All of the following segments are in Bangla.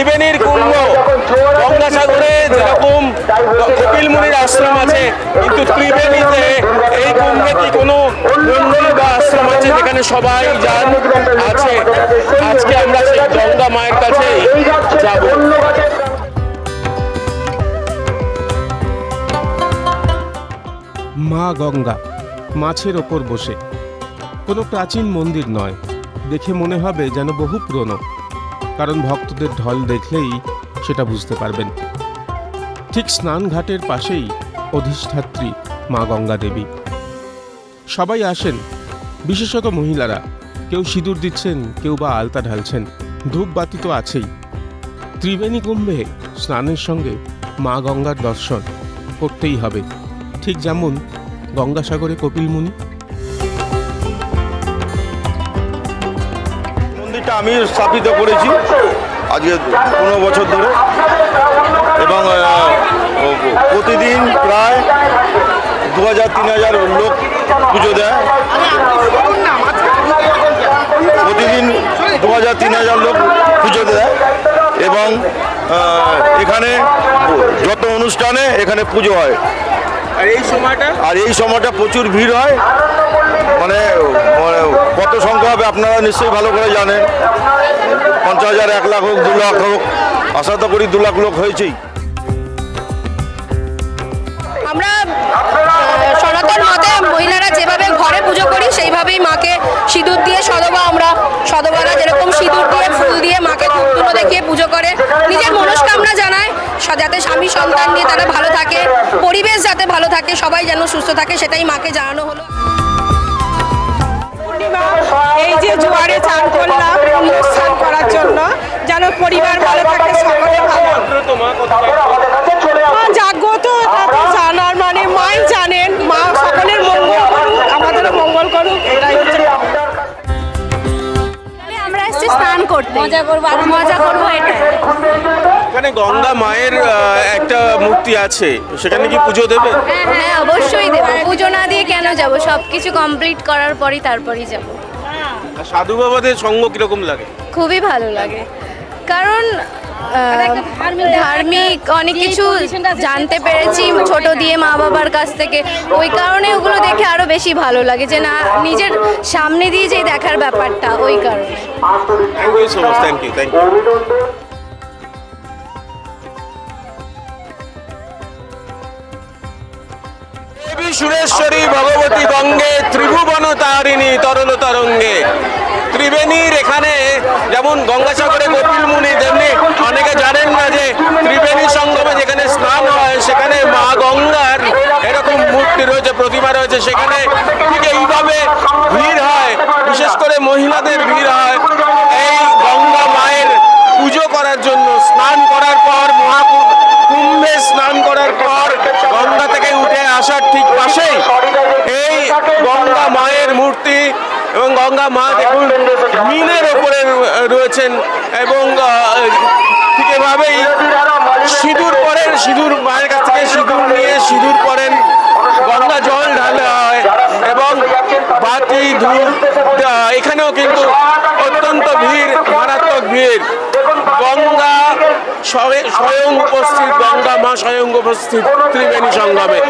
ত্রিবেণীর কুম্ভ গঙ্গাসাগরে যেরকম কপিল মুনির আশ্রম আছে, কিন্তু ত্রিবেণীতে এই কুম্ভে কি কোনো মন্দির বা আশ্রম আছে যেখানে সবাই যান আছে? আজকে আমরা সেই গঙ্গা মায়ের কাছে যাব। মা গঙ্গা মাছের ওপর বসে, কোনো প্রাচীন মন্দির নয়, দেখে মনে হবে যেন বহু পুরনো, কারণ ভক্তদের ঢল দেখলেই সেটা বুঝতে পারবেন। ঠিক স্নানঘাটের পাশেই অধিষ্ঠাত্রী মা গঙ্গা দেবী। সবাই আসেন, বিশেষত মহিলারা, কেউ সিঁদুর দিচ্ছেন, কেউ বা আলতা ঢালছেন, ধূপবাতি তো আছেই। ত্রিবেণী কুম্ভে স্নানের সঙ্গে মা গঙ্গার দর্শন করতেই হবে, ঠিক যেমন গঙ্গাসাগরে কপিল মুনি। মন্দিরটা আমি স্থাপিত করেছি আজকে 15 বছর ধরে, এবং প্রতিদিন প্রায় 2000-3000 লোক পুজো দেয়। প্রতিদিন 2000-3000 লোক পুজো দেয়, এবং এখানে যত অনুষ্ঠানে এখানে পুজো হয়। আর এই সময়টা প্রচুর ভিড় হয়, মানে কত সংখ্যা হবে আপনারা নিশ্চয়ই ভালো করে জানেন। 50,000, 1 লাখ হোক, 2 লাখ হোক, আশা তো করি 2 লাখ লোক হয়েছেই। আমরা সনাতন মতে মহিলারা যেভাবে ঘরে পুজো করি সেইভাবেই মাকে সিঁদুর দিয়ে সদবারা যেরকম সিঁদুর দিয়ে ফুল দিয়ে মাকে ধূপ-ধুনো দেখিয়ে পুজো করে, নিজের মনস্কামনা জানায় যাতে স্বামী সন্তান নিয়ে তারা ভালো থাকে, পরিবেশ যাতে ভালো থাকে, সবাই যেন সুস্থ থাকে, সেটাই মাকে জানানো হলো। এই যে জোয়ারে চান করলাম অনুষ্ঠান করার জন্য, যেন পরিবার ভালো থাকে, সকলে ভালো। জাগ্রত জানার মানে মাই জানেন, মা সকলের মঙ্গল করুক, আমাদেরও মঙ্গল করুক, এটাই হচ্ছে। আমরা এসেছি স্নান করতে, মজা করবো এটা। এখানে গঙ্গা মায়ের একটা মূর্তি আছে, সেখানে কি পুজো দেবে? হ্যাঁ, অবশ্যই দেবো। পুজো না দিয়ে কেন যাব? সবকিছু কমপ্লিট করার পরই তারপরই যাব। সাধু বাবাদের সঙ্গ কিরকম লাগে? খুবই ভালো লাগে, কারণ ধার্মিক অনেক কিছু জানতে পেরেছি ছোট দিয়ে মা বাবার কাছ থেকে, ওই কারণে ওগুলো দেখে আরো বেশি ভালো লাগে, যে না নিজের সামনে দিয়ে যে দেখার ব্যাপারটা, ওই কারণে। Thank you so much, thank you. দেবী সুরেশ্বরী ভগবতী গঙ্গে ত্রিভুবন তারিণী তরল তরঙ্গে। ত্রিবেণীর এখানে যেমন গঙ্গাসাগরে কপিল মুনি, তেমনি অনেকে জানেন না যে ত্রিবেণী সঙ্গমে যেখানে স্নান হয় সেখানে মা গঙ্গার এরকম মূর্তি রয়েছে, প্রতিমা রয়েছে, সেখানে ঠিক এইভাবে ভিড় হয়, বিশেষ করে মহিলাদের ভিড় হয় এই গঙ্গা মায়ের পুজো করার জন্য। স্নান করার পর কুম্ভে স্নান করার পর গঙ্গা থেকে উঠে আসার ঠিক পাশেই এই গঙ্গা মায়ের মূর্তি, এবং গঙ্গা মা দেখুন মিনের ওপরে রয়েছেন, এবং ঠিক এভাবেই সিঁদুর পরেন, সিঁদুর মায়ের কাছ থেকে সিঁদুর নিয়ে সিঁদুর পরেন, গঙ্গা জল ঢালা হয়, এবং বাতি ধূপ। এখানেও কিন্তু অত্যন্ত ভিড়, মারাত্মক ভিড়। গঙ্গা স্বয়ং উপস্থিত, গঙ্গা মা স্বয়ং উপস্থিত ত্রিবেণী সঙ্গমে।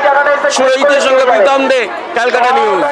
সুরজিতের সঙ্গে প্রীতম দে, ক্যালকাটা নিউজ।